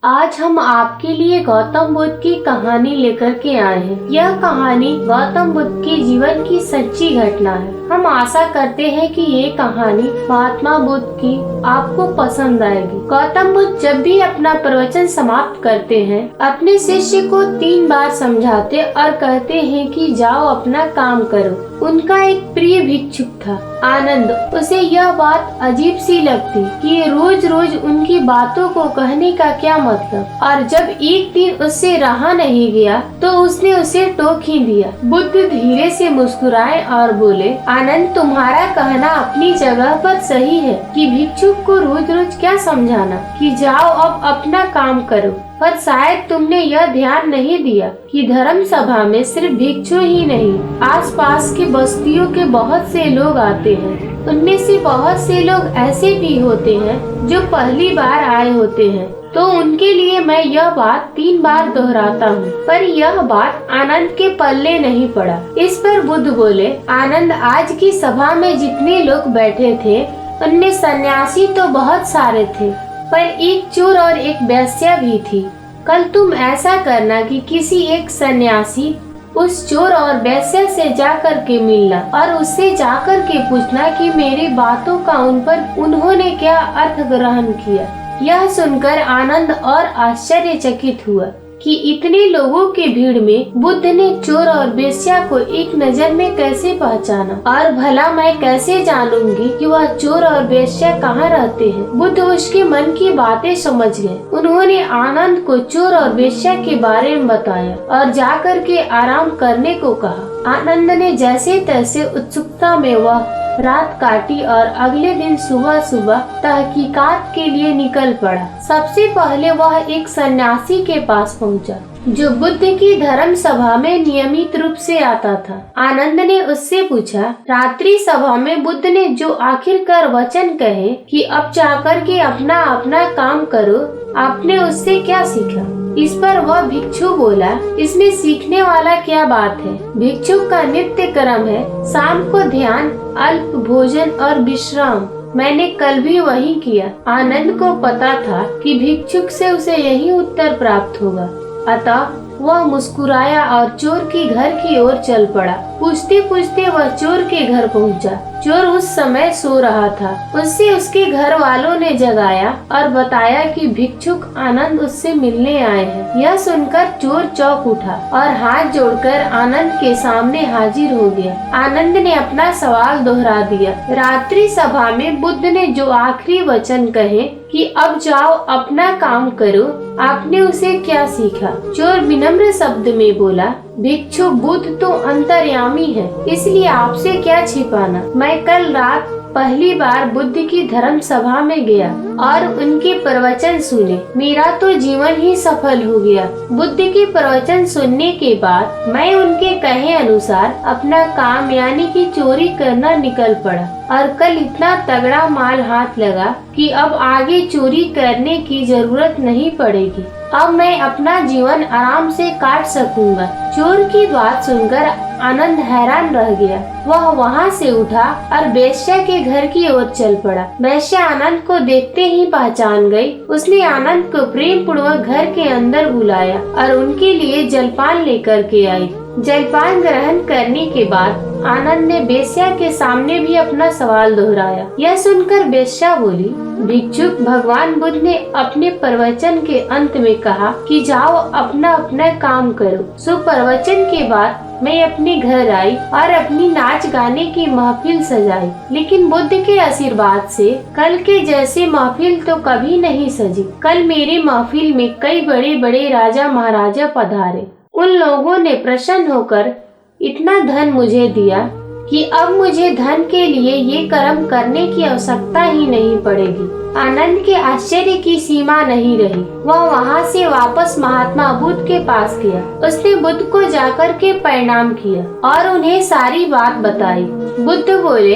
आज हम आपके लिए गौतम बुद्ध की कहानी लेकर के आए हैं। यह कहानी गौतम बुद्ध के जीवन की सच्ची घटना है। हम आशा करते हैं कि ये कहानी महात्मा बुद्ध की आपको पसंद आएगी। गौतम बुद्ध जब भी अपना प्रवचन समाप्त करते हैं, अपने शिष्य को 3 बार समझाते और कहते हैं कि जाओ अपना काम करो। उनका एक प्रिय भिक्षुक था, आनंद। उसे यह बात अजीब सी लगती कि रोज रोज उनकी बातों को कहने का क्या मतलब। और जब एक दिन उससे रहा नहीं गया तो उसने उसे टोक ही दिया। बुद्ध धीरे से मुस्कुराए और बोले, आनंद, तुम्हारा कहना अपनी जगह पर सही है कि भिक्षुक को रोज रोज क्या समझाना कि जाओ अब अपना काम करो। पर शायद तुमने यह ध्यान नहीं दिया कि धर्म सभा में सिर्फ भिक्षु ही नहीं, आसपास के बस्तियों के बहुत से लोग आते हैं। उनमें से बहुत से लोग ऐसे भी होते हैं जो पहली बार आए होते हैं। तो उनके लिए मैं यह बात 3 बार दोहराता हूँ। पर यह बात आनंद के पल्ले नहीं पड़ा। इस पर बुद्ध बोले, आनंद, आज की सभा में जितने लोग बैठे थे उनमें सन्यासी तो बहुत सारे थे, पर एक चोर और एक वेश्या भी थी। कल तुम ऐसा करना कि किसी एक सन्यासी उस चोर और वेश्या से जाकर के मिलना और उससे जाकर के पूछना कि मेरी बातों का उन पर उन्होंने क्या अर्थ ग्रहण किया। यह सुनकर आनंद और आश्चर्यचकित हुआ कि इतने लोगों के भीड़ में बुद्ध ने चोर और वेश्या को एक नजर में कैसे पहचाना, और भला मैं कैसे जानूंगी कि वह चोर और वेश्या कहाँ रहते हैं। बुद्ध उसके मन की बातें समझ गए। उन्होंने आनंद को चोर और वेश्या के बारे में बताया और जाकर के आराम करने को कहा। आनंद ने जैसे तैसे उत्सुकता में वह रात काटी और अगले दिन सुबह सुबह तहकीकात के लिए निकल पड़ा। सबसे पहले वह एक सन्यासी के पास पहुंचा जो बुद्ध की धर्म सभा में नियमित रूप से आता था। आनंद ने उससे पूछा, रात्रि सभा में बुद्ध ने जो आखिरकार वचन कहे कि अब जाकर के अपना अपना काम करो, आपने उससे क्या सीखा? इस पर वह भिक्षु बोला, इसमें सीखने वाला क्या बात है। भिक्षुक का नित्य कर्म है शाम को ध्यान, अल्प भोजन और विश्राम। मैंने कल भी वही किया। आनंद को पता था कि भिक्षुक से उसे यही उत्तर प्राप्त होगा, अतः वह मुस्कुराया और चोर की घर की ओर चल पड़ा। पूछते पूछते वह चोर के घर पहुंचा। चोर उस समय सो रहा था। उससे उसके घर वालों ने जगाया और बताया कि भिक्षुक आनंद उससे मिलने आए हैं। यह सुनकर चोर चौंक उठा और हाथ जोड़कर आनंद के सामने हाजिर हो गया। आनंद ने अपना सवाल दोहरा दिया। रात्रि सभा में बुद्ध ने जो आखिरी वचन कहे कि अब जाओ अपना काम करो, आपने उसे क्या सीखा? चोर विनम्र शब्द में बोला, भिक्षु, बुद्ध तो अंतर्यामी है, इसलिए आपसे क्या छिपाना। मैं कल रात पहली बार बुद्ध की धर्म सभा में गया और उनके प्रवचन सुने। मेरा तो जीवन ही सफल हो गया। बुद्ध के प्रवचन सुनने के बाद मैं उनके कहे अनुसार अपना काम यानी कि चोरी करना निकल पड़ा और कल इतना तगड़ा माल हाथ लगा कि अब आगे चोरी करने की जरूरत नहीं पड़ेगी। अब मैं अपना जीवन आराम से काट सकूंगा। चोर की बात सुनकर आनंद हैरान रह गया। वह वहाँ से उठा और वेश्या के घर की ओर चल पड़ा। वेश्या आनंद को देखते ही पहचान गई। उसने आनंद को प्रेम पूर्वक घर के अंदर बुलाया और उनके लिए जलपान लेकर के आई। जलपान ग्रहण करने के बाद आनंद ने वेश्या के सामने भी अपना सवाल दोहराया। यह सुनकर वेश्या बोली, भिक्षुक, भगवान बुद्ध ने अपने प्रवचन के अंत में कहा कि जाओ अपना अपना काम करो। सो प्रवचन के बाद मैं अपने घर आई और अपनी नाच गाने की महफिल सजाई, लेकिन बुद्ध के आशीर्वाद से कल के जैसे महफिल तो कभी नहीं सजी। कल मेरी महफिल में कई बड़े बड़े राजा महाराजा पधारे। उन लोगों ने प्रसन्न होकर इतना धन मुझे दिया कि अब मुझे धन के लिए ये कर्म करने की आवश्यकता ही नहीं पड़ेगी। आनंद के आश्चर्य की सीमा नहीं रही। वह वहाँ से वापस महात्मा बुद्ध के पास गया। उसने बुद्ध को जाकर के प्रणाम किया और उन्हें सारी बात बताई। बुद्ध बोले,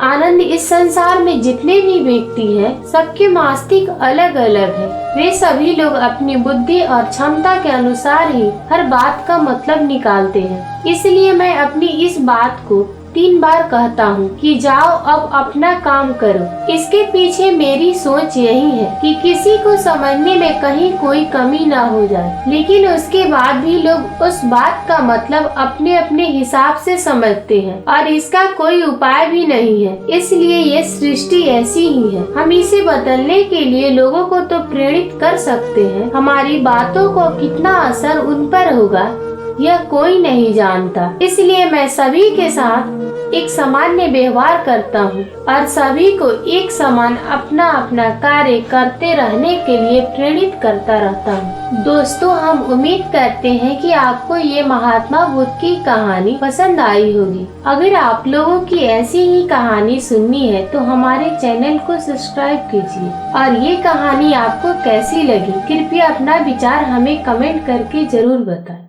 आनंद, इस संसार में जितने भी व्यक्ति हैं, सबके मस्तिष्क अलग अलग है। वे सभी लोग अपनी बुद्धि और क्षमता के अनुसार ही हर बात का मतलब निकालते हैं। इसलिए मैं अपनी इस बात को 3 बार कहता हूँ कि जाओ अब अपना काम करो। इसके पीछे मेरी सोच यही है कि किसी को समझने में कहीं कोई कमी ना हो जाए, लेकिन उसके बाद भी लोग उस बात का मतलब अपने अपने हिसाब से समझते हैं और इसका कोई उपाय भी नहीं है। इसलिए ये सृष्टि ऐसी ही है। हम इसे बदलने के लिए लोगों को तो प्रेरित कर सकते हैं, हमारी बातों को कितना असर उन पर होगा यह कोई नहीं जानता। इसलिए मैं सभी के साथ एक सामान्य व्यवहार करता हूँ और सभी को एक समान अपना अपना कार्य करते रहने के लिए प्रेरित करता रहता हूँ। दोस्तों, हम उम्मीद करते हैं कि आपको ये महात्मा बुद्ध की कहानी पसंद आई होगी। अगर आप लोगों की ऐसी ही कहानी सुननी है तो हमारे चैनल को सब्सक्राइब कीजिए। और ये कहानी आपको कैसी लगी कृपया अपना विचार हमें कमेंट करके जरूर बताएं।